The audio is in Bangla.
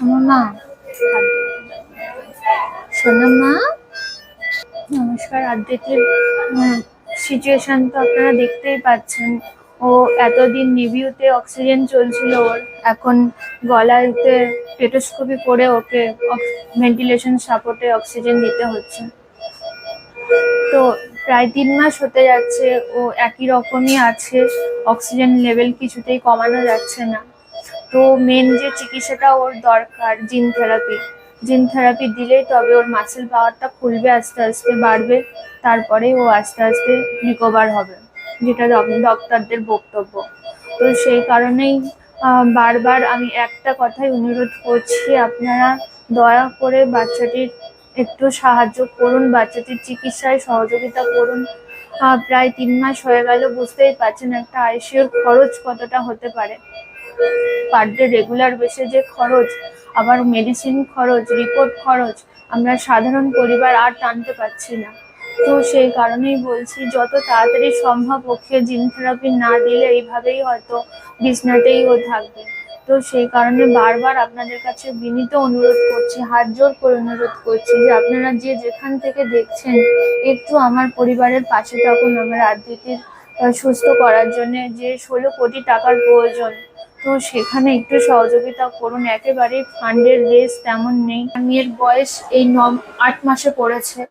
আমার মা, সোনা মা, নমস্কার। আদ্রিতির সিচুয়েশন তো আপনারা দেখতেই পাচ্ছেন। ও এতদিন নিভিউতে অক্সিজেন চলছিল ওর, এখন গলাতে স্টেথোস্কোপি করে ওকে ভেন্টিলেশন সাপোর্টে অক্সিজেন দিতে হচ্ছে। তো প্রায় 3 মাস হতে যাচ্ছে, ও একই রকমই আছে, অক্সিজেন লেভেল কিছুতেই কমানো যাচ্ছে না। তো মেন যে চিকিৎসাটা ওর দরকার, জিন থেরাপি দিলেই তবে ওর মাসেল পাওয়ারটা খুলবে, আস্তে আস্তে বাড়বে, তারপরেই ও আস্তে আস্তে রিকভার হবে, যেটা ডক্টরদের বক্তব্য। তো সেই কারণেই বারবার আমি একটা কথাই অনুরোধ করছি, আপনারা দয়া করে বাচ্চাটির একটু সাহায্য করুন, বাচ্চাটির চিকিৎসায় সহযোগিতা করুন। প্রায় 3 মাস হয়ে গেল, বুঝতেই পারছেন একটা আইসিইউর খরচ কতটা হতে পারে। পার ডে রেগুলার বেসে যে খরচ, আবার মেডিসিন খরচ, রিপোর্ট খরচ, আমরা সাধারণ পরিবার আর টানতে পারছি না। তো সেই কারণেই বলছি, যত তাড়াতাড়ি সম্ভব ওকে জিন থেরাপি না দিলে এইভাবেই হয়তো বিছনাতেই ও থাকবে। তো সেই কারণে বারবার আপনাদের কাছে বিনীত অনুরোধ করছি, হাত জোর করে অনুরোধ করছি যে আপনারা যে যেখান থেকে দেখছেন, একটু আমার পরিবারের পাশে থাকুন। আমার আদ্রিতির সুস্থ করার জন্য যে 16 কোটি টাকার প্রয়োজন, তো সেখানে একটু সহযোগিতা করুন। একেবারেই ফান্ডের রেস তেমন নেই। মেয়ের বয়স এই 8 মাসে পড়েছে।